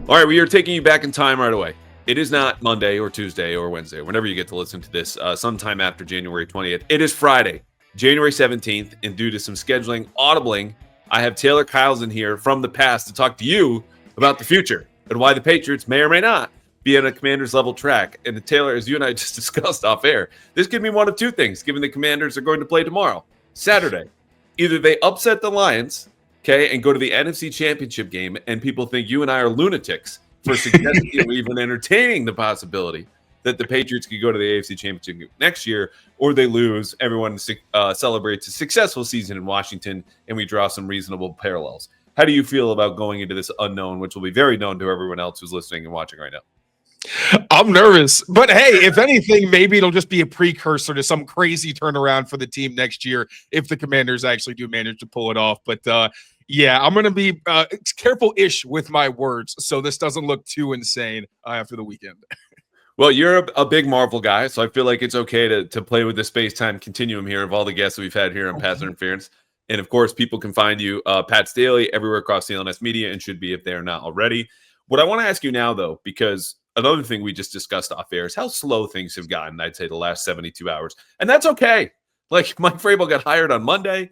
All right, we are taking you back in time right away. It is not Monday or Tuesday or Wednesday, whenever you get to listen to this, sometime after January 20th. It is Friday, January 17th, and due to some scheduling, audibling, I have Tayler Kyles in here from the past to talk to you about the future and why the Patriots may or may not be on a Commanders level track. And Tayler, as you and I just discussed off air, this could mean one of two things, given the Commanders are going to play tomorrow, Saturday. Either they upset the Lions, okay, and go to the NFC Championship game, and people think you and I are lunatics for suggesting or even entertaining the possibility that the Patriots could go to the AFC Championship game next year, or they lose. Everyone celebrates a successful season in Washington, and we draw some reasonable parallels. How do you feel about going into this unknown, which will be very known to everyone else who's listening and watching right now? I'm nervous, but hey, if anything, maybe it'll just be a precursor to some crazy turnaround for the team next year if the Commanders actually do manage to pull it off. But yeah, I'm going to be careful-ish with my words, so this doesn't look too insane after the weekend. Well, you're a big Marvel guy, so I feel like it's okay to play with the space-time continuum here of all the guests that we've had here on Pass Interference. And, of course, people can find you, Pat's Daily, everywhere across CLNS Media, and should be if they're not already. What I want to ask you now, though, because another thing we just discussed off air is how slow things have gotten, I'd say, the last 72 hours. And that's okay. Like, Mike Vrabel got hired on Monday,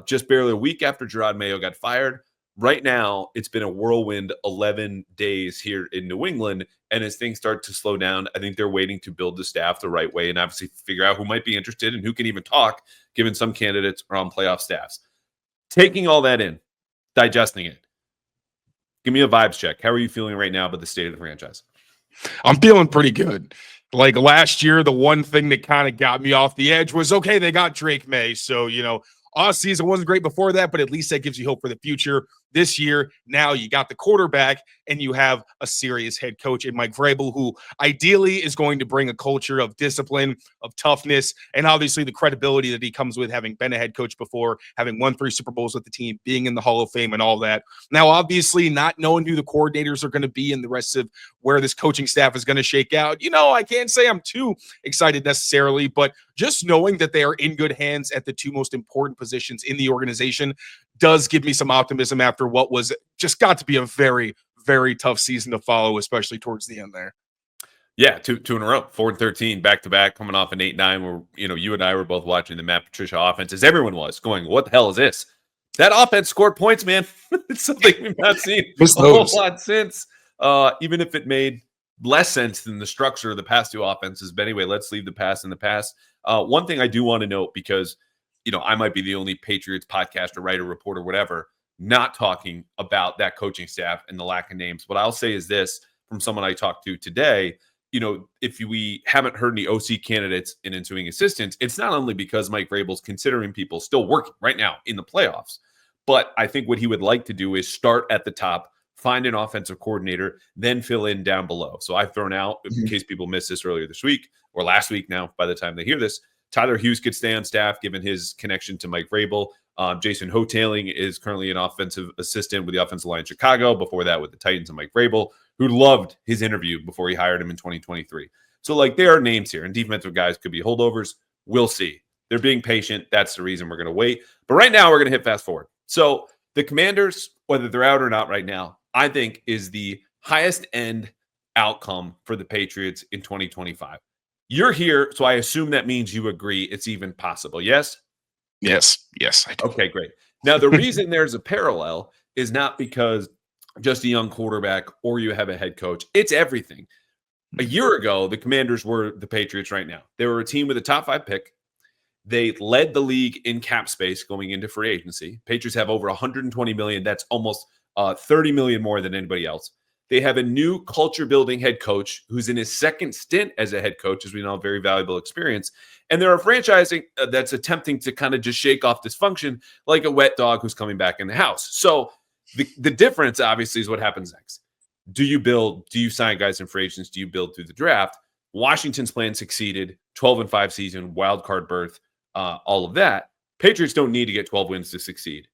just barely a week after Drake Maye got fired. Right now, it's been a whirlwind 11 days here in New England. And as things start to slow down, I think they're waiting to build the staff the right way and obviously figure out who might be interested and who can even talk, given some candidates are on playoff staffs. Taking all that in, digesting it, give me a vibes check. How are you feeling right now about the state of the franchise? I'm feeling pretty good. Like last year, the one thing that kind of got me off the edge was, okay, they got Drake Maye. So, off season wasn't great before that, but at least that gives you hope for the future. This year, now you got the quarterback and you have a serious head coach in Mike Vrabel, who ideally is going to bring a culture of discipline, of toughness, and obviously the credibility that he comes with having been a head coach before, having won 3 Super Bowls with the team, being in the Hall of Fame and all that. Now, obviously, not knowing who the coordinators are going to be and the rest of where this coaching staff is going to shake out, I can't say I'm too excited necessarily, but just knowing that they are in good hands at the 2 most important positions in the organization does give me some optimism after what was just got to be a very, very tough season to follow, especially towards the end there. Yeah, two in a row, 4-13, back-to-back, coming off an 8-9 where, you and I were both watching the Matt Patricia offense, as everyone was, going, what the hell is this? That offense scored points, man. It's something we've not seen a whole lot since, even if it made less sense than the structure of the past 2 offenses. But anyway, let's leave the past in the past. One thing I do want to note, because I might be the only Patriots podcaster, writer, reporter, whatever, not talking about that coaching staff and the lack of names. What I'll say is this from someone I talked to today, if we haven't heard any OC candidates and ensuing assistants, it's not only because Mike Vrabel's considering people still working right now in the playoffs, but I think what he would like to do is start at the top, find an offensive coordinator, then fill in down below. So I've thrown out, in case people missed this earlier this week or last week now, by the time they hear this, Tyler Hughes could stay on staff given his connection to Mike Vrabel. Jason Hotailing is currently an offensive assistant with the offensive line in Chicago. Before that with the Titans and Mike Vrabel, who loved his interview before he hired him in 2023. So, there are names here, and defensive guys could be holdovers. We'll see. They're being patient. That's the reason we're going to wait. But right now, we're going to hit fast forward. So the Commanders, whether they're out or not right now, I think is the highest end outcome for the Patriots in 2025. You're here, so I assume that means you agree it's even possible. Yes? Yes, I do. Okay, great. Now, the reason there's a parallel is not because just a young quarterback or you have a head coach. It's everything. A year ago, the Commanders were the Patriots right now. They were a team with a top 5 pick. They led the league in cap space going into free agency. Patriots have over $120 million. That's almost $30 million more than anybody else. They have a new culture-building head coach who's in his second stint as a head coach, as we know, very valuable experience. And they're a franchising that's attempting to kind of just shake off dysfunction like a wet dog who's coming back in the house. So the difference, obviously, is what happens next. Do you build? Do you sign guys in free agents? Do you build through the draft? Washington's plan succeeded, 12-5 season, wild card berth, all of that. Patriots don't need to get 12 wins to succeed.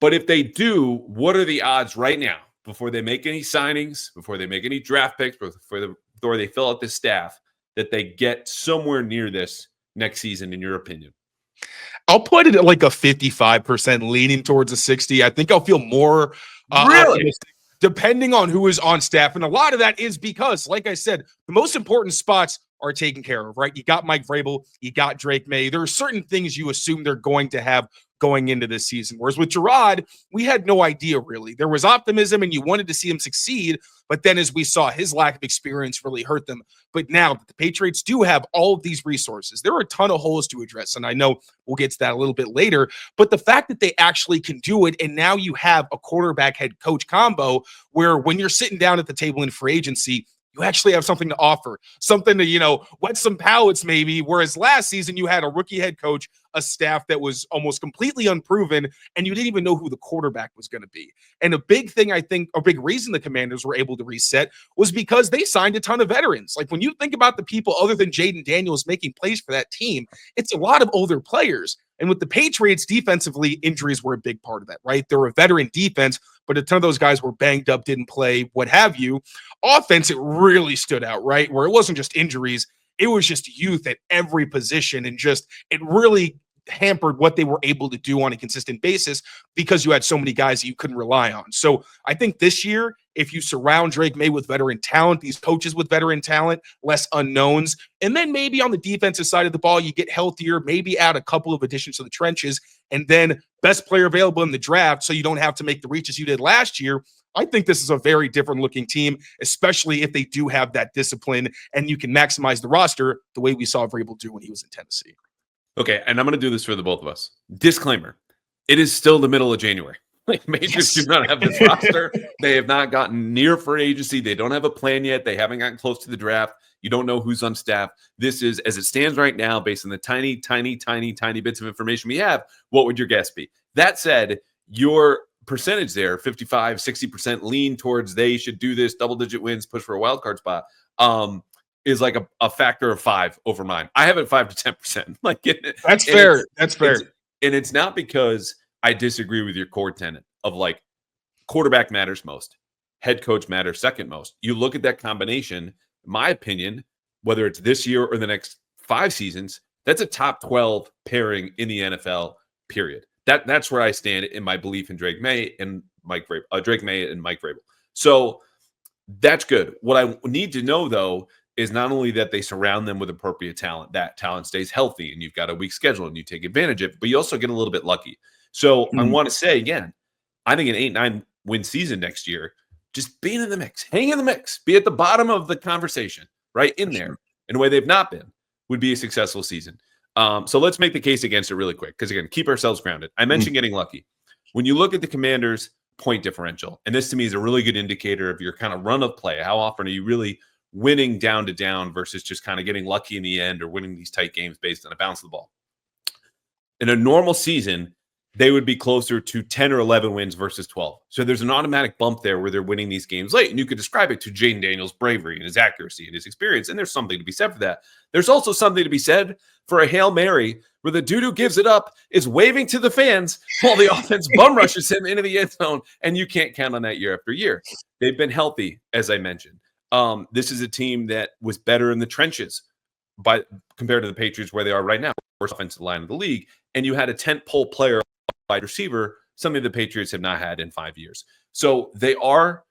But if they do, what are the odds right now, before they make any signings, before they make any draft picks, before they fill out this staff, that they get somewhere near this next season, in your opinion? I'll put it at like a 55% leaning towards a 60. I think I'll feel more really? optimistic. depending on who is on staff. And a lot of that is because, like I said, the most important spots are taken care of, right? You got Mike Vrabel, you got Drake Maye. There are certain things you assume they're going to have going into this season. Whereas with Gerard, we had no idea really. There was optimism and you wanted to see him succeed, but then as we saw, his lack of experience really hurt them. But now that the Patriots do have all of these resources, there are a ton of holes to address. And I know we'll get to that a little bit later, but the fact that they actually can do it, and now you have a quarterback head coach combo where when you're sitting down at the table in free agency, you actually have something to offer, something to, wet some palates maybe. Whereas last season you had a rookie head coach, a staff that was almost completely unproven, and you didn't even know who the quarterback was going to be. And a big thing, I think, a big reason the Commanders were able to reset was because they signed a ton of veterans. Like when you think about the people other than Jaden Daniels making plays for that team, it's a lot of older players. And with the Patriots defensively, injuries were a big part of that, right? They're a veteran defense, but a ton of those guys were banged up, didn't play, what have you. Offense, it really stood out, right? Where it wasn't just injuries, it was just youth at every position, and just it really hampered what they were able to do on a consistent basis because you had so many guys that you couldn't rely on. So I think this year, if you surround Drake Maye with veteran talent, these coaches with veteran talent, less unknowns, and then maybe on the defensive side of the ball, you get healthier, maybe add a couple of additions to the trenches, and then best player available in the draft so you don't have to make the reaches you did last year. I think this is a very different looking team, especially if they do have that discipline and you can maximize the roster the way we saw Vrabel do when he was in Tennessee. Okay, and I'm going to do this for the both of us. Disclaimer: it is still the middle of January. Like, Patriots do not have this roster. They have not gotten near free agency. They don't have a plan yet. They haven't gotten close to the draft. You don't know who's on staff. This is, as it stands right now, based on the tiny bits of information we have, what would your guess be? That said, your percentage there, 55, 60% lean towards they should do this, double-digit wins, push for a wild card spot, is like a factor of 5 over mine. I have it 5 to 10%. Like that's fair. That's fair. And it's not because I disagree with your core tenet of like quarterback matters most, head coach matters second most. You look at that combination, in my opinion, whether it's this year or the next 5 seasons, that's a top 12 pairing in the NFL, period. That's where I stand in my belief in Drake Maye and Mike Vrabel. So that's good. What I need to know, though, is not only that they surround them with appropriate talent, that talent stays healthy, and you've got a weak schedule and you take advantage of it, but you also get a little bit lucky. So I want to say again, I think an 8-9 win season next year, just being in the mix, hang in the mix, be at the bottom of the conversation, right in there, in a way they've not been, would be a successful season. So let's make the case against it really quick, because again, keep ourselves grounded. I mentioned getting lucky. When you look at the Commanders' point differential, and this to me is a really good indicator of your kind of run of play, how often are you really winning down to down versus just kind of getting lucky in the end or winning these tight games based on a bounce of the ball. In a normal season, they would be closer to 10 or 11 wins versus 12. So there's an automatic bump there where they're winning these games late. And you could describe it to Jaden Daniels' bravery and his accuracy and his experience. And there's something to be said for that. There's also something to be said for a Hail Mary where the dude who gives it up is waving to the fans while the offense bum rushes him into the end zone. And you can't count on that year after year. They've been healthy, as I mentioned. This is a team that was better in the trenches compared to the Patriots where they are right now, worst offensive line of the league. And you had a tentpole player, wide receiver, something the Patriots have not had in 5 years. So they are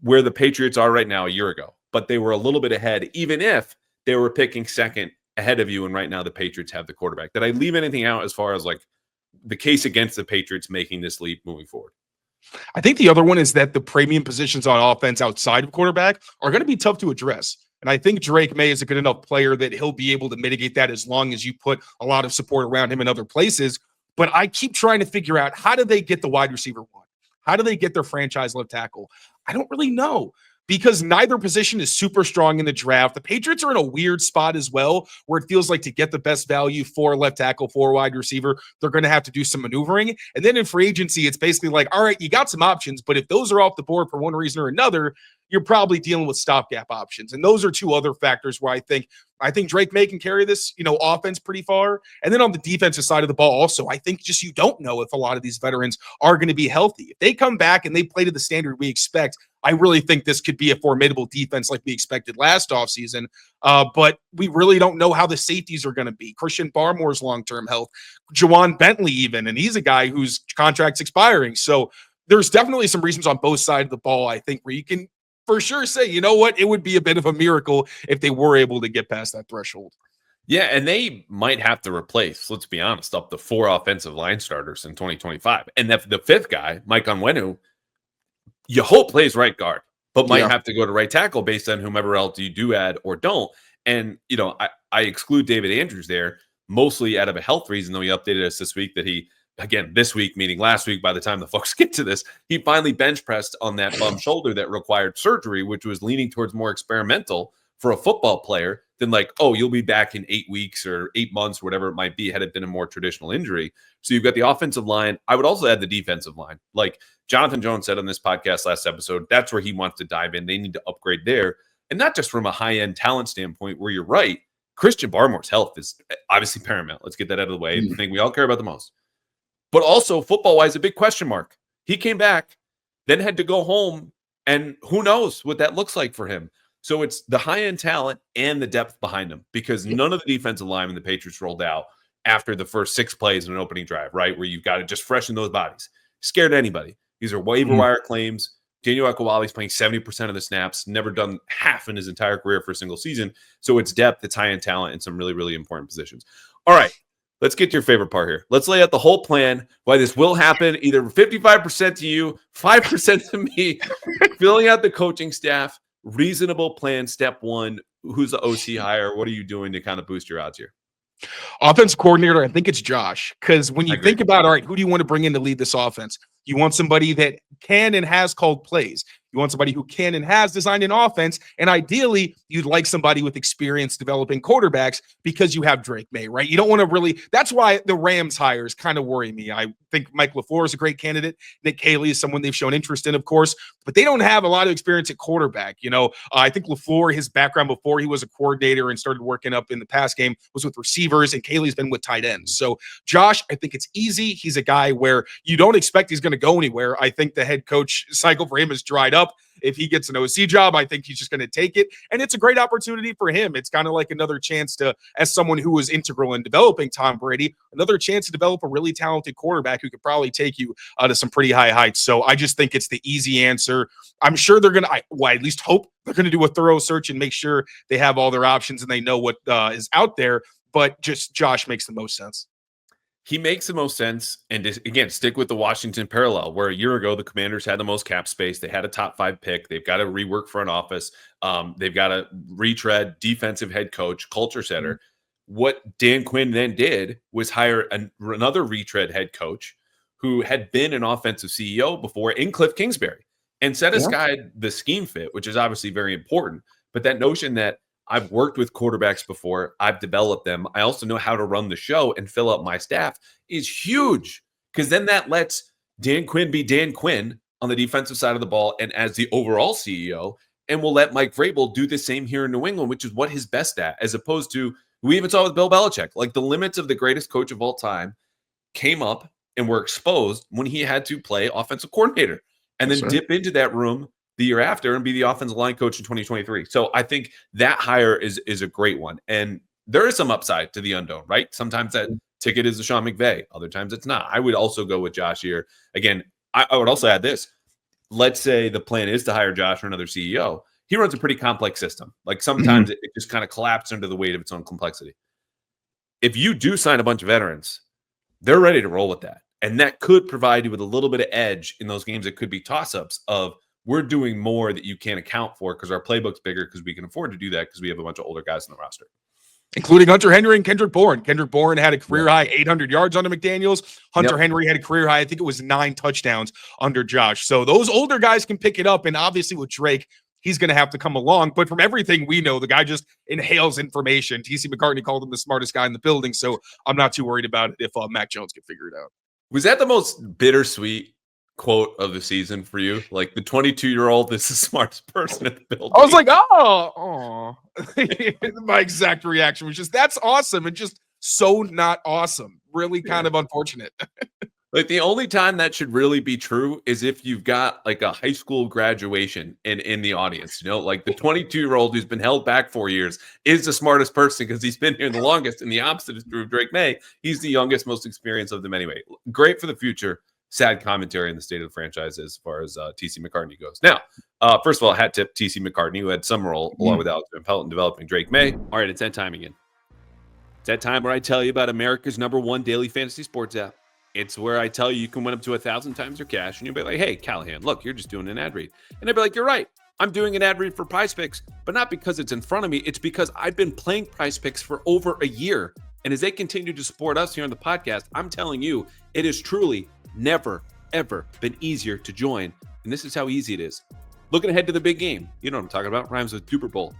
where the Patriots are right now a year ago, but they were a little bit ahead, even if they were picking second ahead of you. And right now the Patriots have the quarterback. Did I leave anything out as far as like the case against the Patriots making this leap moving forward? I think the other one is that the premium positions on offense outside of quarterback are going to be tough to address. And I think Drake Maye is a good enough player that he'll be able to mitigate that as long as you put a lot of support around him in other places. But I keep trying to figure out, how do they get the wide receiver one? How do they get their franchise left tackle? I don't really know, because neither position is super strong in the draft. The Patriots are in a weird spot as well, where it feels like to get the best value for left tackle, for wide receiver, they're going to have to do some maneuvering. And then in free agency, it's basically like, all right, you got some options, but if those are off the board for one reason or another, you're probably dealing with stopgap options. And those are two other factors where I think Drake Maye can carry this, offense pretty far. And then on the defensive side of the ball also, I think just you don't know if a lot of these veterans are going to be healthy. If they come back and they play to the standard we expect, I really think this could be a formidable defense like we expected last offseason. But we really don't know how the safeties are going to be. Christian Barmore's long-term health, Juwan Bentley even, and he's a guy whose contract's expiring. So there's definitely some reasons on both sides of the ball, I think, where you can for sure say, you know what, it would be a bit of a miracle if they were able to get past that threshold. Yeah, and they might have to replace, let's be honest, up to 4 offensive line starters in 2025. And the fifth guy, Mike Onwenu, you hope plays right guard, but might have to go to right tackle based on whomever else you do add or don't. And, I exclude David Andrews there, mostly out of a health reason, though he updated us this week that this week, meaning last week, by the time the folks get to this, he finally bench pressed on that bum shoulder that required surgery, which was leaning towards more experimental for a football player than like, oh, you'll be back in 8 weeks or 8 months, whatever it might be, had it been a more traditional injury. So you've got the offensive line. I would also add the defensive line. Like Jonathan Jones said on this podcast last episode, that's where he wants to dive in. They need to upgrade there. And not just from a high-end talent standpoint, where you're right, Christian Barmore's health is obviously paramount. Let's get that out of the way. The thing we all care about the most. But also, football-wise, a big question mark. He came back, then had to go home, and who knows what that looks like for him. So it's the high-end talent and the depth behind them, because none of the defensive linemen the Patriots rolled out after the first 6 plays in an opening drive, right, where you've got to just freshen those bodies. Scared anybody. These are waiver wire claims. Daniel Akewale's playing 70% of the snaps, never done half in his entire career for a single season. So it's depth, it's high-end talent, and some really, really important positions. All right, let's get to your favorite part here. Let's lay out the whole plan, why this will happen, either 55% to you, 5% to me, filling out the coaching staff, reasonable plan, step 1. Who's the OC hire? What are you doing to kind of boost your odds here? Offense coordinator, I think it's Josh. Because when you think about, all right, who do you want to bring in to lead this offense? You want somebody that can and has called plays. You want somebody who can and has designed an offense. And ideally, you'd like somebody with experience developing quarterbacks because you have Drake Maye, right? You don't want to really – that's why the Rams hires kind of worry me. I think Mike LaFleur is a great candidate. Nick Caley is someone they've shown interest in, of course. But they don't have a lot of experience at quarterback. I think LaFleur, his background before he was a coordinator and started working up in the pass game was with receivers, and Caley's been with tight ends. So Josh, I think it's easy. He's a guy where you don't expect he's going to go anywhere. I think the head coach cycle for him is dried up. If he gets an OC job, I think he's just going to take it. And it's a great opportunity for him. It's kind of like another chance to, as someone who was integral in developing Tom Brady, another chance to develop a really talented quarterback who could probably take you to some pretty high heights. So I just think it's the easy answer. I'm sure they're going to, I at least hope they're going to do a thorough search and make sure they have all their options and they know what is out there. But just Josh makes the most sense. He makes the most sense. And again, stick with the Washington parallel, where a year ago, the Commanders had the most cap space. They had a top 5 pick. They've got to rework front office. They've got to retread defensive head coach, culture setter. What Dan Quinn then did was hire another retread head coach who had been an offensive CEO before in Cliff Kingsbury, and set aside the scheme fit, which is obviously very important. But that notion that I've worked with quarterbacks before, I've developed them, I also know how to run the show and fill up my staff is huge, because then that lets Dan Quinn be Dan Quinn on the defensive side of the ball and as the overall CEO, and we'll let Mike Vrabel do the same here in New England, which is what he's best at, as opposed to, we even saw with Bill Belichick, like the limits of the greatest coach of all time came up and were exposed when he had to play offensive coordinator and then dip into that room the year after and be the offensive line coach in 2023. So I think that hire is a great one. And there is some upside to the unknown, right? Sometimes that ticket is a Sean McVay. Other times it's not. I would also go with Josh here. Again, I would also add this. Let's say the plan is to hire Josh or another CEO. He runs a pretty complex system. Like sometimes it just kind of collapses under the weight of its own complexity. If you do sign a bunch of veterans, they're ready to roll with that. And that could provide you with a little bit of edge in those games that could be toss-ups of, we're doing more that you can't account for because our playbook's bigger, because we can afford to do that because we have a bunch of older guys in the roster. Including Hunter Henry and Kendrick Bourne. Kendrick Bourne had a career-high 800 yards under McDaniels. Hunter Henry had a career-high, I think it was 9 touchdowns under Josh. So those older guys can pick it up, and obviously with Drake, he's going to have to come along. But from everything we know, the guy just inhales information. T.C. McCartney called him the smartest guy in the building, so I'm not too worried about it if Mac Jones can figure it out. Was that the most bittersweet quote of the season for you? Like, the 22-year-old is the smartest person in the building. I was like, oh. My exact reaction was just, that's awesome, and just so not awesome. Really kind of unfortunate. Like, the only time that should really be true is if you've got like a high school graduation in the audience, like the 22-year-old who's been held back 4 years is the smartest person because he's been here the longest, and the opposite is true of Drake Maye. He's the youngest, most experienced of them anyway. Great for the future. sad commentary in the state of the franchise as far as TC McCartney goes. Now, first of all, hat tip TC McCartney, who had some role along with Alex Van Pelt in developing Drake Maye. All right, it's that time again. It's that time where I tell you about America's #1 daily fantasy sports app. It's where I tell you can win up to 1,000 times your cash, and you'll be like, hey, Callahan, look, you're just doing an ad read. And I'd be like, you're right. I'm doing an ad read for Prize Picks, but not because it's in front of me. It's because I've been playing Prize Picks for over a year. And as they continue to support us here on the podcast, I'm telling you, it has truly never, ever been easier to join. And this is how easy it is. Looking ahead to the big game. You know what I'm talking about. Rhymes with Super Bowl.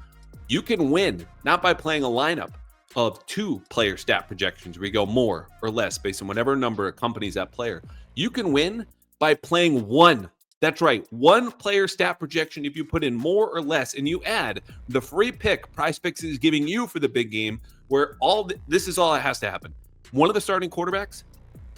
You can win not by playing a lineup of 2 player stat projections where you go more or less based on whatever number accompanies that player. You can win by playing 1. That's right, 1 player stat projection. If you put in more or less and you add the free pick Prize Picks is giving you for the big game, where this is all that has to happen. One of the starting quarterbacks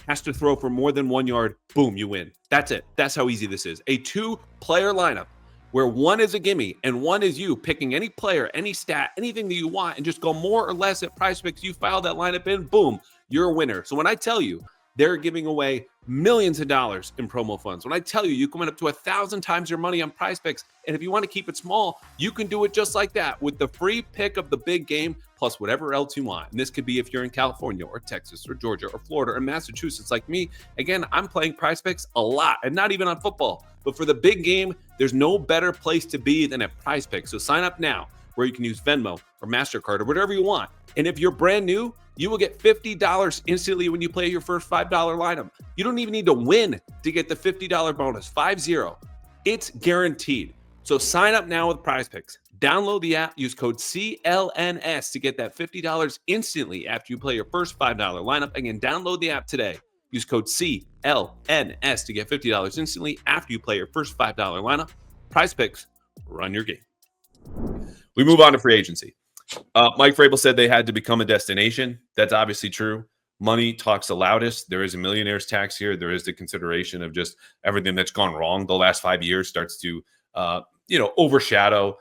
has to throw for more than 1 yard. Boom, you win. That's it. That's how easy this is. A 2-player lineup where 1 is a gimme and 1 is you picking any player, any stat, anything that you want, and just go more or less at Prize Picks. You file that lineup in, boom, you're a winner. So when I tell you they're giving away millions of dollars in promo funds, when I tell you you can win up to 1,000 times your money on Prize Picks, and if you want to keep it small, you can do it just like that with the free pick of the big game plus whatever else you want. And this could be if you're in California or Texas or Georgia or Florida or Massachusetts like me. Again, I'm playing Prize Picks a lot, and not even on football. But for the big game, there's no better place to be than at Prize Picks. So sign up now, where you can use Venmo or MasterCard or whatever you want. And if you're brand new, you will get $50 instantly when you play your first $5 lineup. You don't even need to win to get the $50 bonus, 50. It's guaranteed. So sign up now with Prize Picks. Download the app, use code CLNS to get that $50 instantly after you play your first $5 lineup. Again, download the app today. Use code CLNS to get $50 instantly after you play your first $5 lineup. Prize Picks, run your game. We move on to free agency. Mike Vrabel said they had to become a destination. That's obviously true. Money talks the loudest. There is a millionaire's tax here. There is the consideration of just everything that's gone wrong the last 5 years starts to, overshadow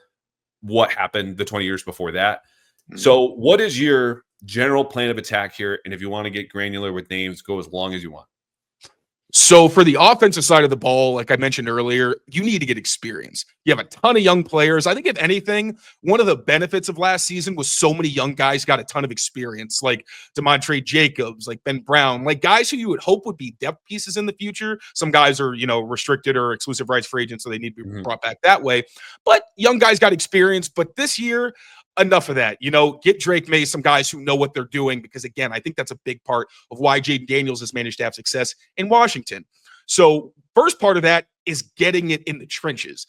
what happened the 20 years before that. So what is your general plan of attack here? And if you want to get granular with names, go as long as you want. So for the offensive side of the ball, like I mentioned earlier, you need to get experience. You have a ton of young players. I think if anything, one of the benefits of last season was so many young guys got a ton of experience, like DeMontre Jacobs, like Ben Brown, like guys who you would hope would be depth pieces in the future. Some guys are, restricted or exclusive rights free agents, so they need to be brought back that way. But young guys got experience. But this year, enough of that. Get Drake Maye, some guys who know what they're doing, because again, I think that's a big part of why Jaden Daniels has managed to have success in Washington. So first part of that is getting it in the trenches.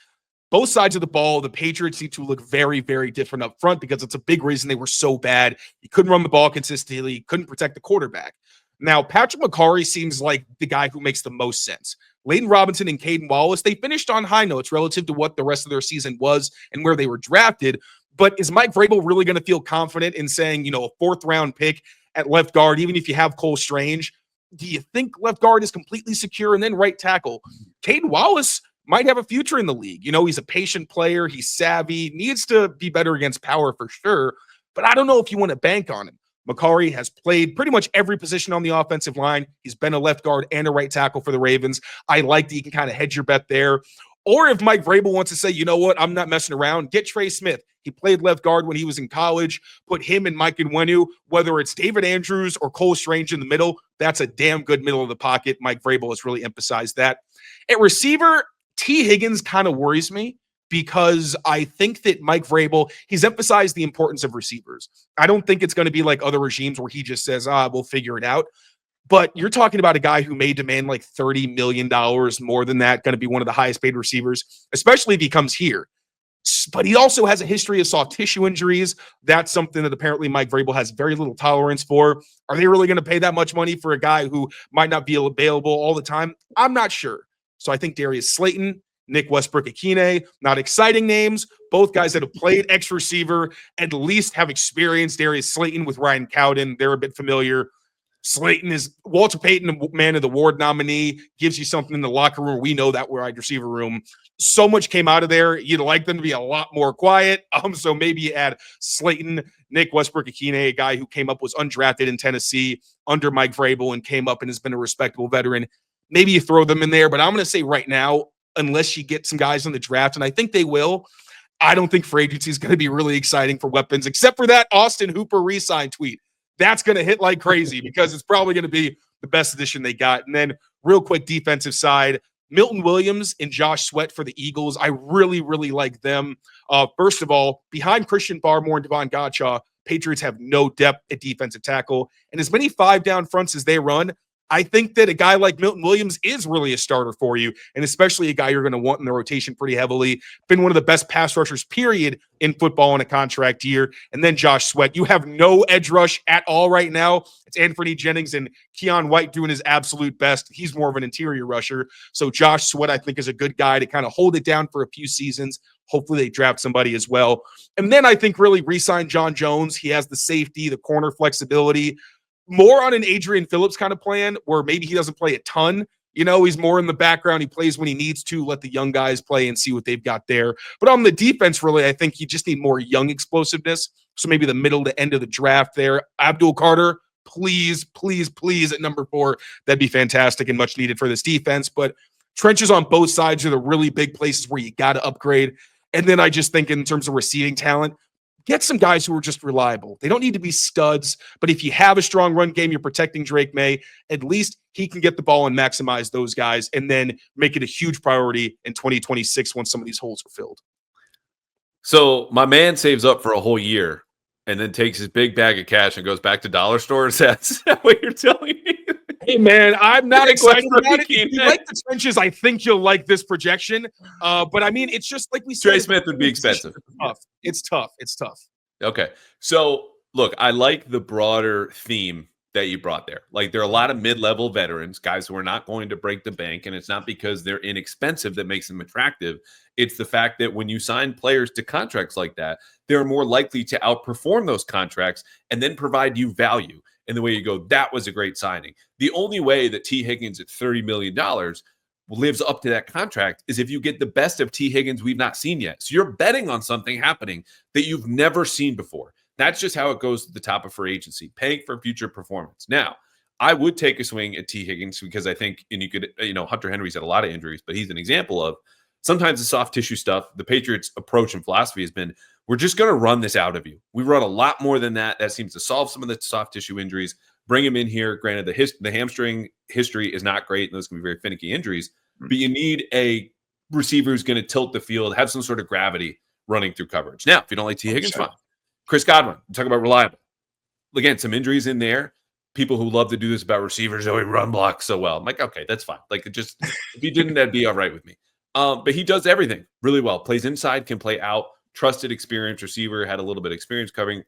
Both sides of the ball, the Patriots need to look very, very different up front, because it's a big reason they were so bad. You couldn't run the ball consistently, you couldn't protect the quarterback. Now, Patrick McCarry seems like the guy who makes the most sense. Layden Robinson and Caden Wallace, they finished on high notes relative to what the rest of their season was and where they were drafted. But is Mike Vrabel really going to feel confident in saying, a 4th-round pick at left guard, even if you have Cole Strange? Do you think left guard is completely secure? And then right tackle, Caden Wallace might have a future in the league. He's a patient player. He's savvy, needs to be better against power for sure. But I don't know if you want to bank on him. McCarry has played pretty much every position on the offensive line. He's been a left guard and a right tackle for the Ravens. I like that you can kind of hedge your bet there. Or if Mike Vrabel wants to say, you know what, I'm not messing around, get Trey Smith. He played left guard when he was in college. Put him and Mike Nwenu, whether it's David Andrews or Cole Strange in the middle, that's a damn good middle of the pocket. Mike Vrabel has really emphasized that. At receiver, T. Higgins kind of worries me, because I think that Mike Vrabel, he's emphasized the importance of receivers. I don't think it's going to be like other regimes where he just says, we'll figure it out. But you're talking about a guy who may demand like $30 million more than that, going to be one of the highest paid receivers, especially if he comes here. But he also has a history of soft tissue injuries. That's something that apparently Mike Vrabel has very little tolerance for. Are they really going to pay that much money for a guy who might not be available all the time? I'm not sure. So I think Darius Slayton, Nick Westbrook-Akine, not exciting names. Both guys that have played X receiver, at least have experience. Darius Slayton with Ryan Cowden, they're a bit familiar. Slayton is Walter Payton, man of the Ward nominee, gives you something in the locker room. We know that wide receiver room. So much came out of there. You'd like them to be a lot more quiet. So maybe you add Slayton, Nick Westbrook-Akine, a guy who came up, was undrafted in Tennessee under Mike Vrabel and came up and has been a respectable veteran. maybe you throw them in there. But I'm going to say right now, unless you get some guys in the draft, and I think they will, I don't think free agency is going to be really exciting for weapons, except for that Austin Hooper re-sign tweet. That's going to hit like crazy because it's probably going to be the best addition they got. And then real quick, defensive side, Milton Williams and Josh Sweat for the Eagles. I really, really like them. First of all, behind Christian Barmore and Devon Gottschall, Patriots have no depth at defensive tackle. And as many 5-down fronts as they run, I think that a guy like Milton Williams is really a starter for you, and especially a guy you're going to want in the rotation pretty heavily. Been one of the best pass rushers, period, in football in a contract year. And then Josh Sweat. You have no edge rush at all right now. It's Anthony Jennings and Keon White doing his absolute best. He's more of an interior rusher. So Josh Sweat, I think, is a good guy to kind of hold it down for a few seasons. Hopefully they draft somebody as well. And then I think really re-sign John Jones. He has the safety, the corner flexibility, more on an Adrian Phillips kind of plan where maybe he doesn't play a ton. He's more in the background. He plays when he needs to, let the young guys play and see what they've got there. But on the defense, really, I think you just need more young explosiveness. So maybe the middle to end of the draft there. Abdul Carter, please, please, please at number 4. That'd be fantastic and much needed for this defense. But trenches on both sides are the really big places where you got to upgrade. And then I just think in terms of receiving talent, get some guys who are just reliable. They don't need to be studs, but if you have a strong run game, you're protecting Drake Maye, at least he can get the ball and maximize those guys and then make it a huge priority in 2026 once some of these holes are filled. So my man saves up for a whole year and then takes his big bag of cash and goes back to dollar stores. That's what you're telling me. Hey, man, I'm not excited about it. If you like the trenches, I think you'll like this projection. But, I mean, it's just like we said. Trey Smith would be expensive. It's tough. It's tough. Okay. So, look, I like the broader theme that you brought there. Like, there are a lot of mid-level veterans, guys who are not going to break the bank, and it's not because they're inexpensive that makes them attractive. It's the fact that when you sign players to contracts like that, they're more likely to outperform those contracts and then provide you value. And the way you go, that was a great signing. The only way that T. Higgins at $30 million lives up to that contract is if you get the best of T. Higgins we've not seen yet. So you're betting on something happening that you've never seen before. That's just how it goes to the top of free agency, paying for future performance. Now, I would take a swing at T. Higgins because I think, and you could, Hunter Henry's had a lot of injuries, but he's an example of sometimes the soft tissue stuff. The Patriots' approach and philosophy has been, we're just going to run this out of you. We run a lot more than that. That seems to solve some of the soft tissue injuries. Bring him in here. Granted, the hamstring history is not great, and those can be very finicky injuries, but you need a receiver who's going to tilt the field, have some sort of gravity running through coverage. Now, if you don't like T. Higgins, fine. Chris Godwin, talk about reliable. Again, some injuries in there. People who love to do this about receivers, he run block so well. I'm like, okay, that's fine. Like, it just, if he didn't, that'd be all right with me. But he does everything really well. Plays inside, can play out. Trusted, experienced receiver. Had a little bit of experience covering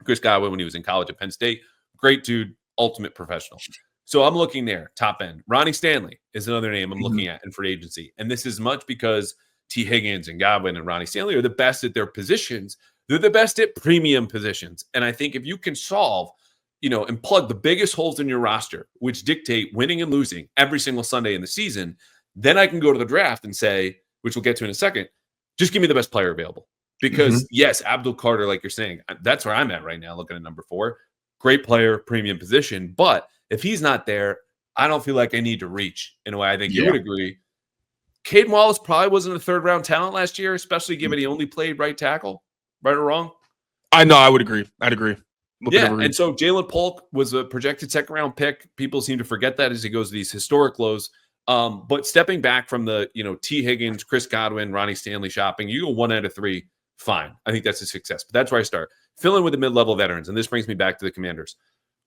Chris Godwin when he was in college at Penn State. Great dude, ultimate professional. So I'm looking there, top end. Ronnie Stanley is another name I'm looking at in free agency. And this is much because T. Higgins and Godwin and Ronnie Stanley are the best at their positions. They're the best at premium positions. And I think if you can solve, and plug the biggest holes in your roster, which dictate winning and losing every single Sunday in the season, then I can go to the draft and say, which we'll get to in a second, just give me the best player available. Because, yes, Abdul Carter, like you're saying, that's where I'm at right now, looking at number 4. Great player, premium position. But if he's not there, I don't feel like I need to reach in a way I think you would agree. Caden Wallace probably wasn't a third-round talent last year, especially given he only played right tackle. Right or wrong? I know. I would agree. I'd agree. And so Jalen Polk was a projected second-round pick. People seem to forget that as he goes to these historic lows. But stepping back from the, T. Higgins, Chris Godwin, Ronnie Stanley shopping, you go 1 out of 3, fine. I think that's a success. But that's where I start. Fill in with the mid-level veterans, and this brings me back to the Commanders.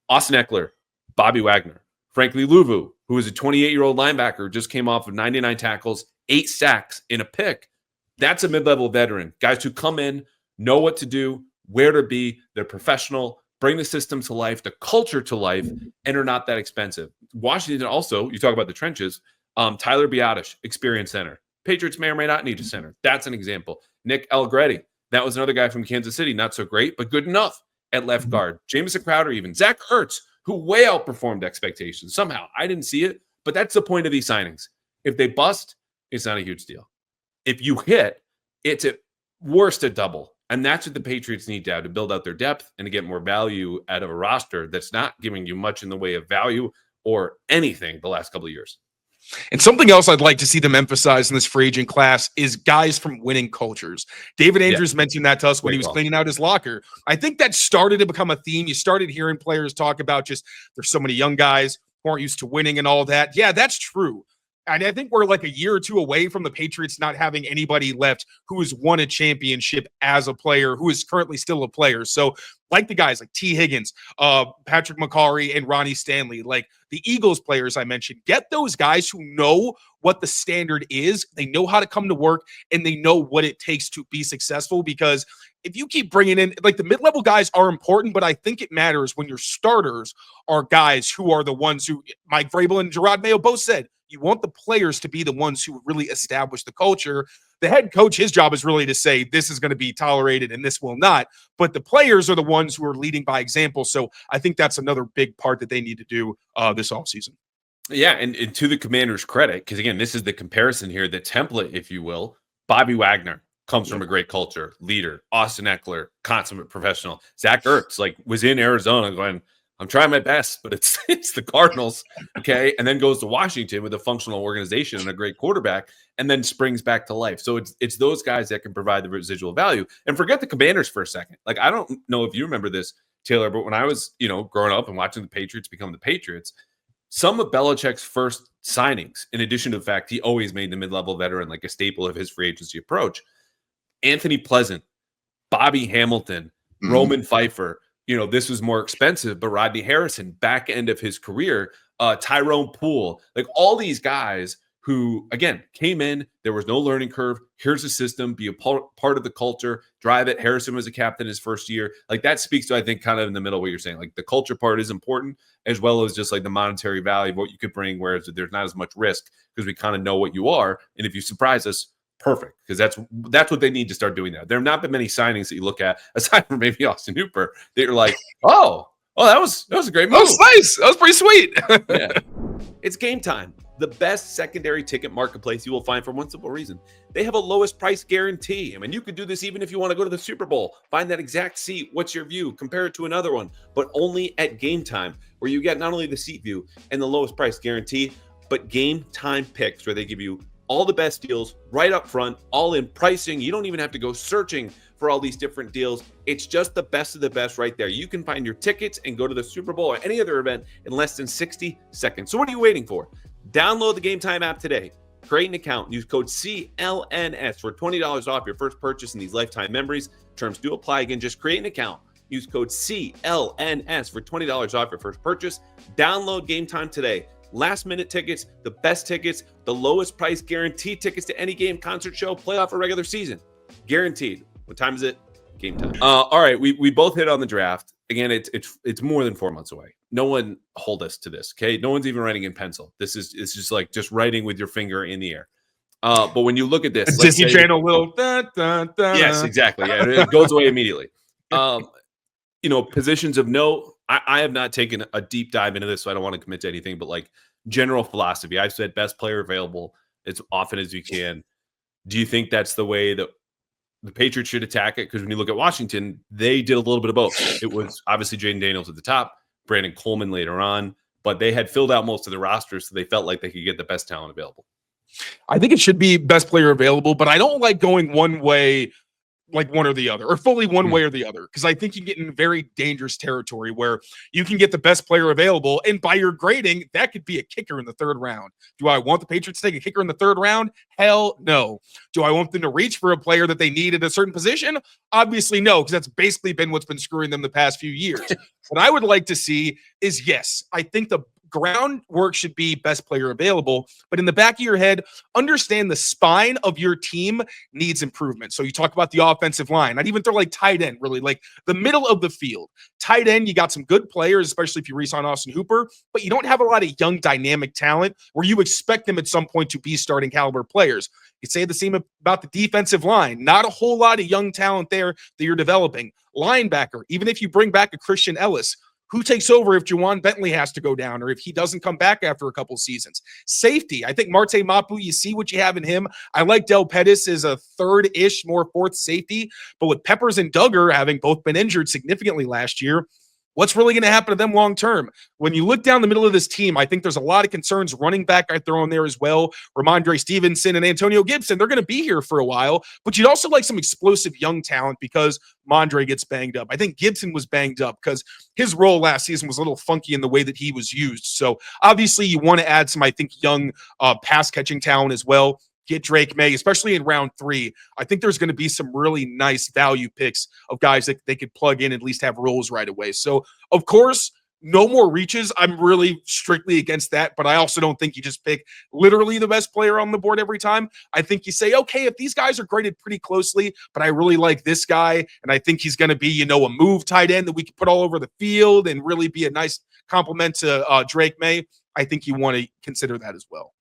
Austin Eckler, Bobby Wagner, Frankly Louvu, who is a 28-year-old linebacker, just came off of 99 tackles, 8 sacks in a pick. That's a mid-level veteran. Guys who come in, know what to do, where to be, they're professional, bring the system to life, the culture to life, and are not that expensive. Washington also, you talk about the trenches, Tyler Biadasz, experienced center. Patriots may or may not need a center. That's an example. Nick Allegretti, that was another guy from Kansas City, not so great, but good enough at left guard. Jamison Crowder even. Zach Ertz, who way outperformed expectations. Somehow, I didn't see it, but that's the point of these signings. If they bust, it's not a huge deal. If you hit, it's at worst a double. And that's what the Patriots need to build out their depth and to get more value out of a roster that's not giving you much in the way of value or anything the last couple of years. And something else I'd like to see them emphasize in this free agent class is guys from winning cultures. David Andrews mentioned that to us when he was cleaning out his locker. I think that started to become a theme. You started hearing players talk about just there's so many young guys who aren't used to winning and all that. Yeah, that's true. And I think we're like a year or two away from the Patriots not having anybody left who has won a championship as a player, who is currently still a player. So like the guys like T. Higgins, Patrick McCarry, and Ronnie Stanley, like the Eagles players I mentioned, get those guys who know what the standard is. They know how to come to work, and they know what it takes to be successful. Because if you keep bringing in, like the mid-level guys are important, but I think it matters when your starters are guys who are the ones who Mike Vrabel and Gerard Mayo both said, you want the players to be the ones who really establish the culture. The head coach, his job is really to say this is going to be tolerated and this will not. But the players are the ones who are leading by example. So I think that's another big part that they need to do this offseason. Yeah, and to the Commanders' credit, because again, this is the comparison here, the template, if you will. Bobby Wagner comes from a great culture, leader. Austin Eckler, consummate professional. Zach Ertz, like, was in Arizona going, I'm trying my best, but it's the Cardinals, okay? And then goes to Washington with a functional organization and a great quarterback, and then springs back to life. So it's those guys that can provide the residual value. And forget the Commanders for a second. Like, I don't know if you remember this, Taylor, but when I was, growing up and watching the Patriots become the Patriots, some of Belichick's first signings, in addition to the fact he always made the mid-level veteran like a staple of his free agency approach, Anthony Pleasant, Bobby Hamilton, Roman Pfeiffer. This was more expensive, but Rodney Harrison, back end of his career, Tyrone Poole, like all these guys who, again, came in, there was no learning curve. Here's a system, be a part of the culture, drive it. Harrison was a captain his first year. Like that speaks to, I think, kind of in the middle of what you're saying. Like the culture part is important, as well as just like the monetary value of what you could bring, whereas there's not as much risk because we kind of know what you are. And if you surprise us, perfect, because that's what they need to start doing now. There have not been many signings that you look at, aside from maybe Austin Hooper, that you're like, oh, that was a great move. That was nice. That was pretty sweet. Yeah. It's Game Time, the best secondary ticket marketplace you will find for one simple reason. They have a lowest price guarantee. I mean, you could do this even if you want to go to the Super Bowl. Find that exact seat. What's your view? Compare it to another one, but only at Game Time, where you get not only the seat view and the lowest price guarantee, but Game Time picks, where they give you all the best deals right up front, all in pricing. You don't even have to go searching for all these different deals. It's just the best of the best right there. You can find your tickets and go to the Super Bowl or any other event in less than 60 seconds. So what are you waiting for? Download the Game Time app today. Create an account. Use code CLNS for $20 off your first purchase in these lifetime memories. Terms do apply. Again, just create an account. Use code CLNS for $20 off your first purchase. Download Game Time today. Last minute tickets, the best tickets, the lowest price guaranteed tickets to any game, concert, show, playoff, or regular season. Guaranteed. What time is it? Game time. All right, we both hit on the draft. Again, it's more than 4 months away. No one hold us to this, okay? No one's even writing in pencil. It's just like just writing with your finger in the air. But when you look at this, Disney Channel will. Yes, exactly. Yeah, it goes away immediately. Positions of note. I have not taken a deep dive into this, so I don't want to commit to anything, but like general philosophy, I've said best player available as often as you can. Do you think that's the way that the Patriots should attack it? Because when you look at Washington, they did a little bit of both. It was obviously Jaden Daniels at the top, Brandon Coleman later on, but they had filled out most of the rosters, so they felt like they could get the best talent available. I think it should be best player available, but I don't like going one way, like one or the other, or fully one way or the other, because I think you get in very dangerous territory where you can get the best player available, and by your grading, that could be a kicker in the third round. Do I want the Patriots to take a kicker in the third round? Hell no. Do I want them to reach for a player that they need at a certain position? Obviously no, because that's basically been what's been screwing them the past few years. What I would like to see is, yes, I think the groundwork should be best player available, but in the back of your head, understand the spine of your team needs improvement. So you talk about the offensive line, I'd even throw like tight end, really like the middle of the field. Tight end, you got some good players, especially if you re-sign Austin Hooper, but you don't have a lot of young dynamic talent where you expect them at some point to be starting caliber players. You say the same about the defensive line. Not a whole lot of young talent there that you're developing. Linebacker, even if you bring back a Christian Ellis, who takes over if Juwan Bentley has to go down or if he doesn't come back after a couple seasons? Safety, I think Marte Mapu, you see what you have in him. I like Del Pettis as a third-ish, more fourth safety, but with Peppers and Duggar having both been injured significantly last year, What's really going to happen to them long term? When you look down the middle of this team, I think there's a lot of concerns. Running back I throw in there as well. Ramondre Stevenson and Antonio Gibson, they're going to be here for a while, but you'd also like some explosive young talent because Mondre gets banged up. I think Gibson was banged up because his role last season was a little funky in the way that he was used. So obviously you want to add some, I think, young pass catching talent as well. Get Drake Maye, especially in round 3. I think there's going to be some really nice value picks of guys that they could plug in and at least have roles right away. So, of course, no more reaches. I'm really strictly against that, but I also don't think you just pick literally the best player on the board every time. I think you say, okay, if these guys are graded pretty closely, but I really like this guy, and I think he's going to be, a move tight end that we can put all over the field and really be a nice compliment to Drake Maye, I think you want to consider that as well.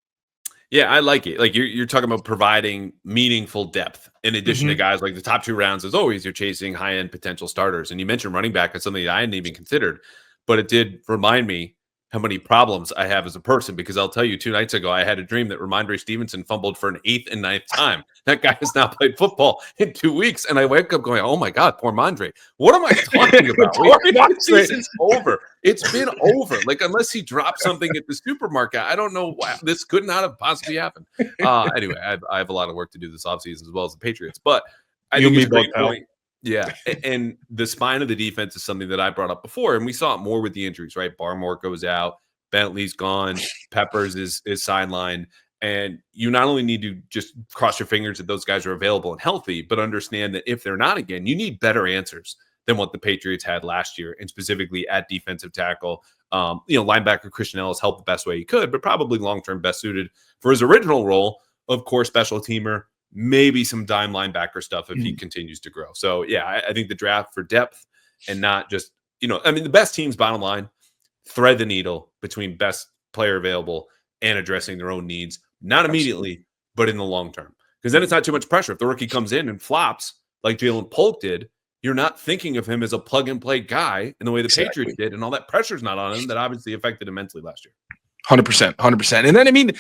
Yeah, I like it. Like you're talking about providing meaningful depth in addition to guys like the top 2 rounds. As always, you're chasing high-end potential starters. And you mentioned running back as something that I hadn't even considered, but it did remind me how many problems I have as a person, because I'll tell you 2 nights ago, I had a dream that Ramondre Stevenson fumbled for an 8th and 9th time. That guy has not played football in 2 weeks. And I wake up going, oh my God, poor Mondre. What am I talking about? The season's over. It's been over. Like, unless he dropped something at the supermarket, I don't know why this could not have possibly happened. Anyway, I have a lot of work to do this offseason as well as the Patriots, but I think it's a great point. Yeah, and the spine of the defense is something that I brought up before, and we saw it more with the injuries, right? Barmore goes out, Bentley's gone, Peppers is sidelined, and you not only need to just cross your fingers that those guys are available and healthy, but understand that if they're not again, you need better answers than what the Patriots had last year, and specifically at defensive tackle. Linebacker Christian Ellis helped the best way he could, but probably long-term best suited for his original role, of course, special teamer, maybe some dime linebacker stuff if he continues to grow. So, yeah, I think the draft for depth and not just, the best teams, bottom line, thread the needle between best player available and addressing their own needs, not immediately, but in the long term. Because then it's not too much pressure. If the rookie comes in and flops like Jalen Polk did, you're not thinking of him as a plug-and-play guy in the way the Patriots did, and all that pressure's not on him that obviously affected him mentally last year. 100%. And then,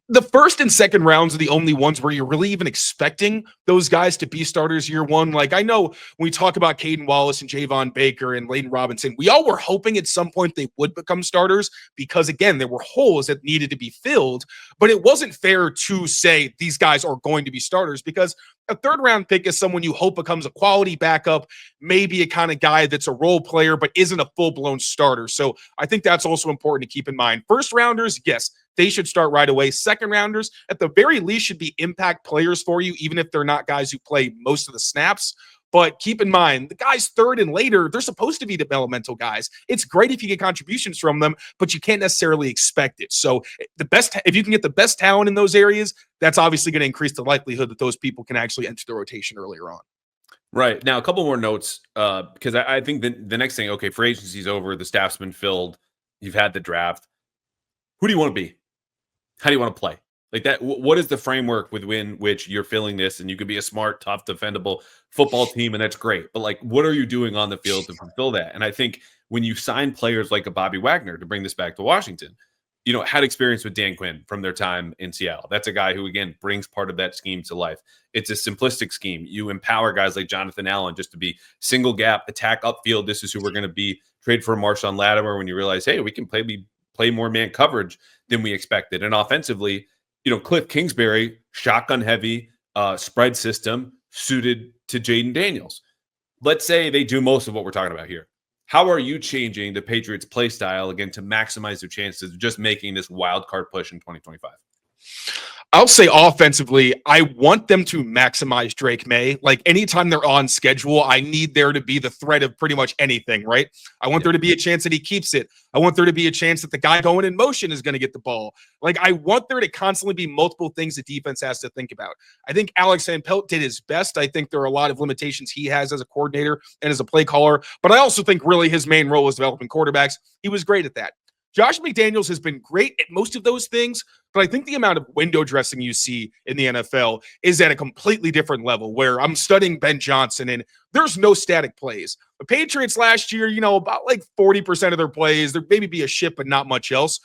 the first and second rounds are the only ones where you're really even expecting those guys to be starters year one. Like, I know when we talk about Caden Wallace and Javon Baker and Layden Robinson, we all were hoping at some point they would become starters because, again, there were holes that needed to be filled. But it wasn't fair to say these guys are going to be starters because a third-round pick is someone you hope becomes a quality backup, maybe a kind of guy that's a role player but isn't a full-blown starter. So I think that's also important to keep in mind. First-rounders, yes, they should start right away. Second-rounders, at the very least, should be impact players for you, even if they're not guys who play most of the snaps. But keep in mind, the guys third and later, they're supposed to be developmental guys. It's great if you get contributions from them, but you can't necessarily expect it. So if you can get the best talent in those areas, that's obviously going to increase the likelihood that those people can actually enter the rotation earlier on. Right. Now, a couple more notes, because I think the next thing, okay, free agency's over, the staff's been filled, you've had the draft. Who do you want to be? How do you want to play? Like that, what is the framework within which you're filling this? And you could be a smart, tough, defendable football team, and that's great. But like, what are you doing on the field to fulfill that? And I think when you sign players like a Bobby Wagner, to bring this back to Washington, had experience with Dan Quinn from their time in Seattle. That's a guy who, again, brings part of that scheme to life. It's a simplistic scheme. You empower guys like Jonathan Allen just to be single gap, attack upfield. This is who we're going to be. Trade for Marshawn Lattimore when you realize, hey, we can play more man coverage than we expected. And offensively, Cliff Kingsbury, shotgun heavy, spread system suited to Jaden Daniels. Let's say they do most of what we're talking about here. How are you changing the Patriots play style again to maximize their chances of just making this wild card push in 2025? I'll say offensively, I want them to maximize Drake Maye. Like anytime they're on schedule, I need there to be the threat of pretty much anything, right? I want there to be a chance that he keeps it. I want there to be a chance that the guy going in motion is going to get the ball. Like I want there to constantly be multiple things the defense has to think about. I think Alex Van Pelt did his best. I think there are a lot of limitations he has as a coordinator and as a play caller, but I also think really his main role is developing quarterbacks. He was great at that. Josh McDaniels has been great at most of those things, but I think the amount of window dressing you see in the NFL is at a completely different level where I'm studying Ben Johnson and there's no static plays. The Patriots last year, about like 40% of their plays, there maybe be a shift, but not much else.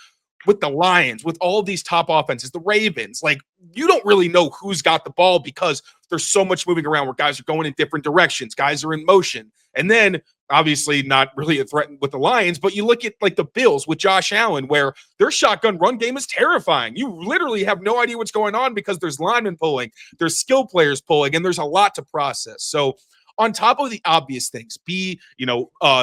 with the Lions, with all of these top offenses, the Ravens, like you don't really know who's got the ball because there's so much moving around where guys are going in different directions. Guys are in motion. And then obviously not really a threat with the Lions, but you look at like the Bills with Josh Allen, where their shotgun run game is terrifying. You literally have no idea what's going on because there's linemen pulling, there's skill players pulling, and there's a lot to process. So on top of the obvious things,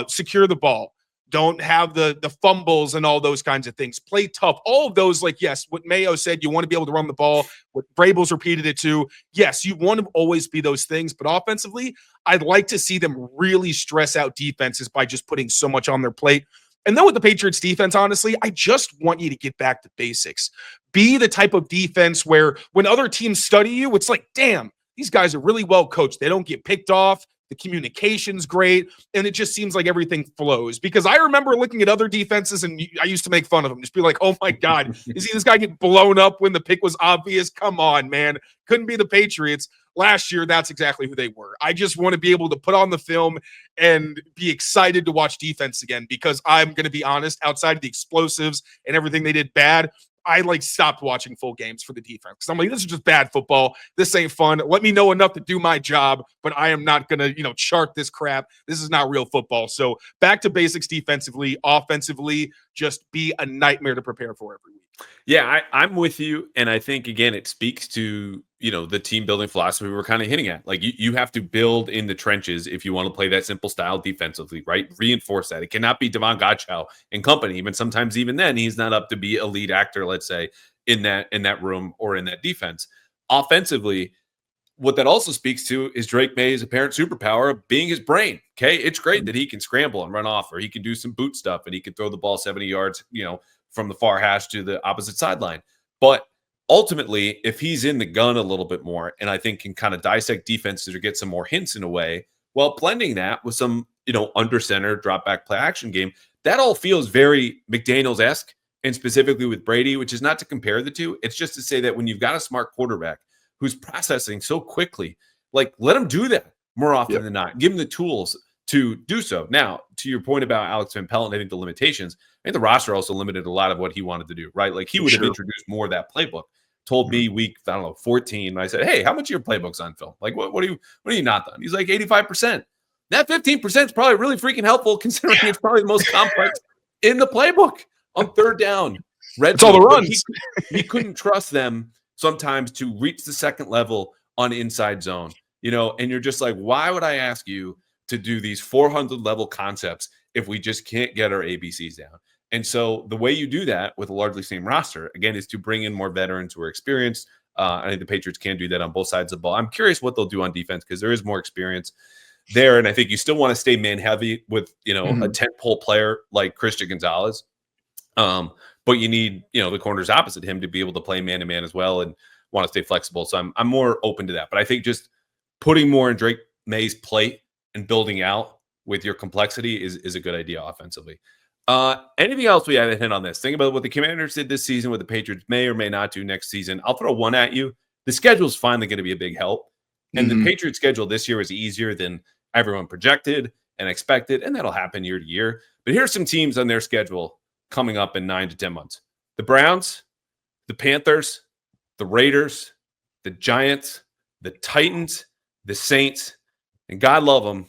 secure the ball. Don't have the fumbles and all those kinds of things. Play tough. All of those, like, yes, what Mayo said, you want to be able to run the ball. What Vrabel's repeated it too. Yes, you want to always be those things. But offensively, I'd like to see them really stress out defenses by just putting so much on their plate. And then with the Patriots defense, honestly, I just want you to get back to basics. Be the type of defense where when other teams study you, it's like, damn, these guys are really well coached. They don't get picked off. The communication's great, and it just seems like everything flows. Because I remember looking at other defenses, and I used to make fun of them. Just be like, oh, my God, you see this guy get blown up when the pick was obvious? Come on, man. Couldn't be the Patriots. Last year, that's exactly who they were. I just want to be able to put on the film and be excited to watch defense again because I'm going to be honest, outside of the explosives and everything they did bad, I stopped watching full games for the defense because I'm like, this is just bad football. This ain't fun. Let me know enough to do my job, but I am not going to, chart this crap. This is not real football. So back to basics defensively, offensively, just be a nightmare to prepare for every week. Yeah, I'm with you. And I think, again, it speaks to, the team building philosophy we're kind of hitting at. Like you have to build in the trenches if you want to play that simple style defensively, right? Reinforce that. It cannot be Devon Godchow and company. Even sometimes, even then, he's not up to be a lead actor, let's say, in that room or in that defense. Offensively, what that also speaks to is Drake Maye's apparent superpower of being his brain. Okay, it's great that he can scramble and run off, or he can do some boot stuff, and he can throw the ball 70 yards, from the far hash to the opposite sideline. But ultimately, if he's in the gun a little bit more, and I think can kind of dissect defenses or get some more hints in a way, while blending that with some, under center drop back play action game, that all feels very McDaniels-esque, and specifically with Brady, which is not to compare the two. It's just to say that when you've got a smart quarterback who's processing so quickly, like let him do that more often than not. Give him the tools to do so. Now, to your point about Alex Van Pelt, I think the limitations, I think the roster also limited a lot of what he wanted to do, right? Like he would have introduced more of that playbook. Told me week, 14, I said, hey, how much of your playbook's on film? Like, what are you not done? He's like 85%. That 15% is probably really freaking helpful considering it's probably the most complex in the playbook on third down. It's all the runs. He couldn't trust them sometimes to reach the second level on inside zone, and you're just like, why would I ask you to do these 400 level concepts if we just can't get our ABCs down? And so the way you do that with a largely same roster, again, is to bring in more veterans who are experienced. I think the Patriots can do that on both sides of the ball. I'm curious what they'll do on defense because there is more experience there. And I think you still want to stay man heavy with, a tentpole player like Christian Gonzalez. But you need, the corners opposite him to be able to play man to man as well and want to stay flexible. So I'm more open to that. But I think just putting more in Drake Maye's plate and building out with your complexity is a good idea offensively. Anything else we haven't hit on this? Think about what the Commanders did this season, what the Patriots may or may not do next season. I'll throw one at you. The schedule is finally going to be a big help. And the Patriots schedule this year is easier than everyone projected and expected, and that'll happen year to year. But here's some teams on their schedule coming up in 9 to 10 months. The Browns, the Panthers, the Raiders, the Giants, the Titans, the Saints, and God love them,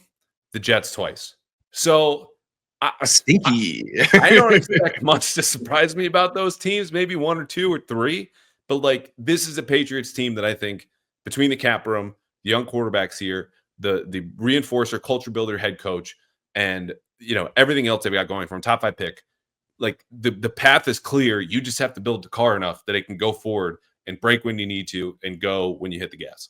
the Jets twice. So stinky. I don't expect much to surprise me about those teams, maybe 1 or 2 or 3. But this is a Patriots team that I think between the cap room, the young quarterbacks here, the reinforcer, culture builder, head coach, and everything else they've got going from top 5 pick, the path is clear. You just have to build the car enough that it can go forward and break when you need to and go when you hit the gas.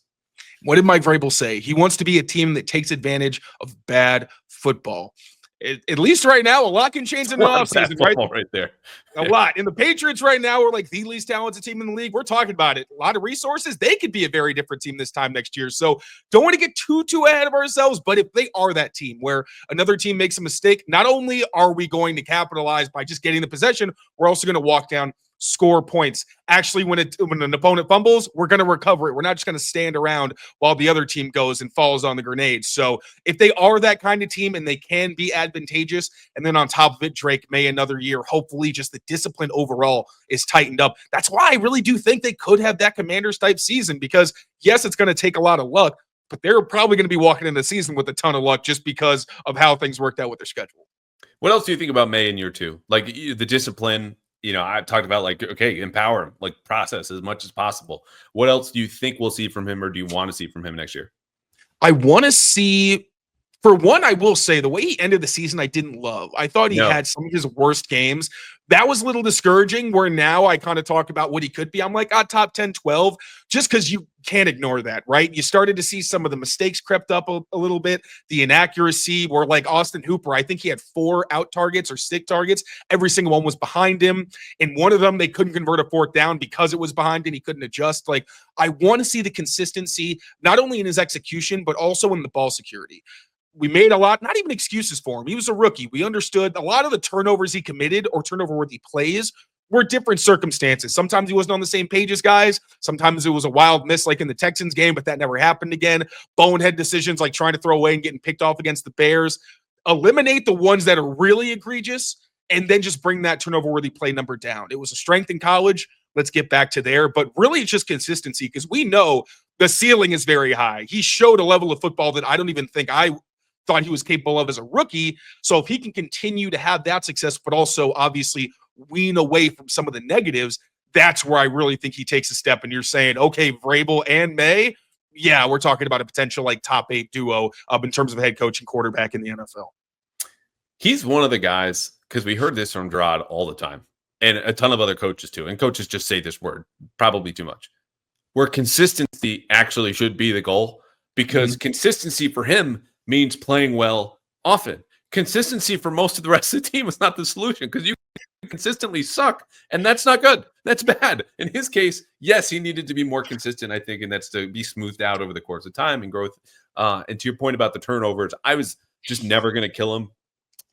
What did Mike Vrabel say? He wants to be a team that takes advantage of bad football. At least right now, a lot can change in the offseason, right there. A lot. And the Patriots right now are the least talented team in the league. We're talking about it. A lot of resources. They could be a very different team this time next year. So don't want to get too ahead of ourselves. But if they are that team where another team makes a mistake, not only are we going to capitalize by just getting the possession, we're also going to walk down score points. Actually, when an opponent fumbles, we're going to recover it. We're not just going to stand around while the other team goes and falls on the grenade. So if they are that kind of team and they can be advantageous, and then on top of it, Drake Maye another year, hopefully just the discipline overall is tightened up. That's why I really do think they could have that Commanders type season, because yes, it's going to take a lot of luck, but they're probably going to be walking into the season with a ton of luck just because of how things worked out with their schedule. What else do you think about May in year two? Like the discipline, I talked about like, okay, empower him, like process as much as possible. What else do you think we'll see from him, or do you want to see from him next year? I want to see, for one, I will say the way he ended the season, I didn't love. I thought he had some of his worst games. That was a little discouraging, where now I kind of talk about what he could be. I'm like, top 10, 12, just because you can't ignore that, right? You started to see some of the mistakes crept up a little bit, the inaccuracy, where like Austin Hooper, I think he had 4 out targets or stick targets. Every single one was behind him. And one of them, they couldn't convert a 4th down because it was behind him. He couldn't adjust. Like, I want to see the consistency, not only in his execution, but also in the ball security. We made a lot, not even excuses for him. He was a rookie. We understood a lot of the turnovers he committed or turnover-worthy plays were different circumstances. Sometimes he wasn't on the same page as guys. Sometimes it was a wild miss like in the Texans game, but that never happened again. Bonehead decisions like trying to throw away and getting picked off against the Bears. Eliminate the ones that are really egregious and then just bring that turnover-worthy play number down. It was a strength in college. Let's get back to there. But really, it's just consistency, because we know the ceiling is very high. He showed a level of football that I don't even think I thought he was capable of as a rookie. So if he can continue to have that success, but also obviously wean away from some of the negatives, that's where I really think he takes a step. And you're saying, okay, Vrabel and May, yeah, we're talking about a potential like top 8 duo in terms of head coach and quarterback in the NFL. He's one of the guys, because we heard this from Drod all the time, and a ton of other coaches too. And coaches just say this word probably too much, where consistency actually should be the goal, because consistency for him means playing well often. Consistency for most of the rest of the team is not the solution, because you consistently suck, and that's not good. That's bad. In his case, yes, he needed to be more consistent, I think, and that's to be smoothed out over the course of time and growth. And to your point about the turnovers, I was just never going to kill him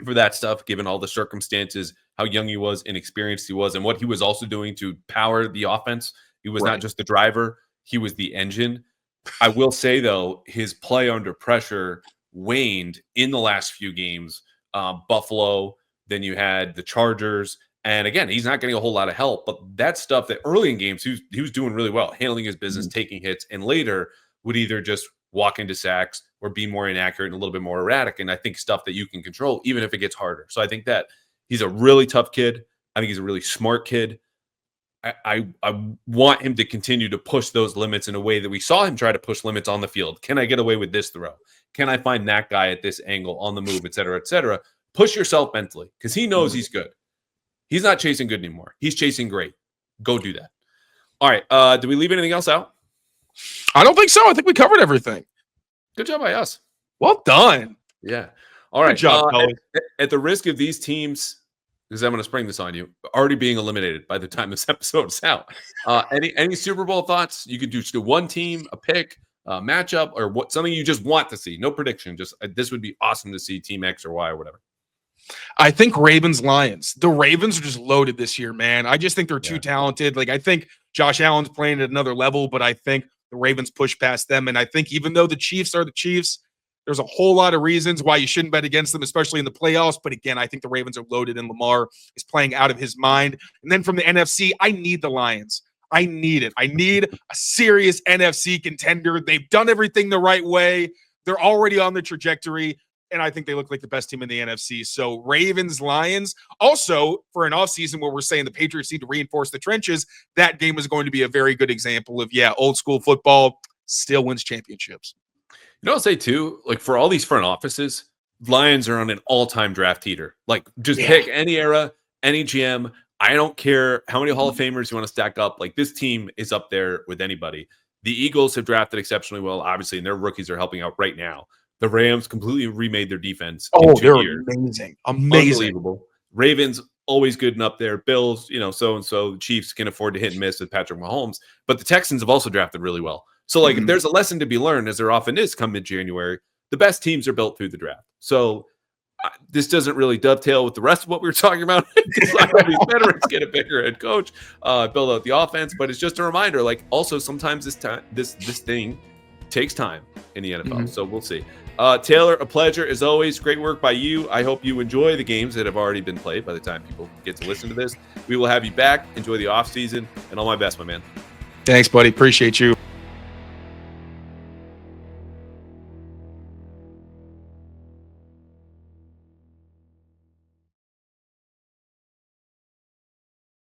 for that stuff, given all the circumstances, how young he was, inexperienced he was, and what he was also doing to power the offense. He was not just the driver, he was the engine. I will say, though, his play under pressure waned in the last few games. Buffalo, then you had the Chargers, and again, he's not getting a whole lot of help, but that stuff that early in games he was doing really well, handling his business, taking hits, and later would either just walk into sacks or be more inaccurate and a little bit more erratic. And I think stuff that you can control, even if it gets harder. So I think that he's a really tough kid. I think he's a really smart kid. I want him to continue to push those limits in a way that we saw him try to push limits on the field. Can I get away with this throw? Can I find that guy at this angle on the move, et cetera, et cetera? Push yourself mentally, because he knows he's good. He's not chasing good anymore. He's chasing great. Go do that. All right. Did we leave anything else out? I don't think so. I think we covered everything. Good job by us. Well done. Yeah. All right. Good job, at the risk of these teams, because I'm going to spring this on you, already being eliminated by the time this episode is out. Any Super Bowl thoughts? You could do just one team, a pick, a matchup, or what, something you just want to see. No prediction. Just this would be awesome to see team X or Y or whatever. I think Ravens-Lions. The Ravens are just loaded this year, man. I just think they're too talented. Like, I think Josh Allen's playing at another level, but I think the Ravens push past them. And I think even though the Chiefs are the Chiefs, there's a whole lot of reasons why you shouldn't bet against them, especially in the playoffs. But again, I think the Ravens are loaded, and Lamar is playing out of his mind. And then from the NFC, I need the Lions. I need it. I need a serious NFC contender. They've done everything the right way. They're already on the trajectory, and I think they look like the best team in the NFC. So Ravens, Lions. Also, for an offseason where we're saying the Patriots need to reinforce the trenches, that game is going to be a very good example of, old school football still wins championships. You know, I'll say too, like for all these front offices, Lions are on an all-time draft heater. Like just pick any era, any GM. I don't care how many Hall of Famers you want to stack up. Like this team is up there with anybody. The Eagles have drafted exceptionally well, obviously, and their rookies are helping out right now. The Rams completely remade their defense. Oh, they're amazing. Unbelievable. Ravens, always good and up there. Bills, so-and-so. The Chiefs can afford to hit and miss with Patrick Mahomes. But the Texans have also drafted really well. So, like, if there's a lesson to be learned, as there often is come mid-January, the best teams are built through the draft. So this doesn't really dovetail with the rest of what we were talking about because I know these veterans get a bigger head coach, build out the offense. But it's just a reminder, like also sometimes this thing takes time in the NFL. So we'll see. Tayler, a pleasure as always. Great work by you. I hope you enjoy the games that have already been played by the time people get to listen to this. We will have you back. Enjoy the off season and all my best, my man. Thanks, buddy. Appreciate you.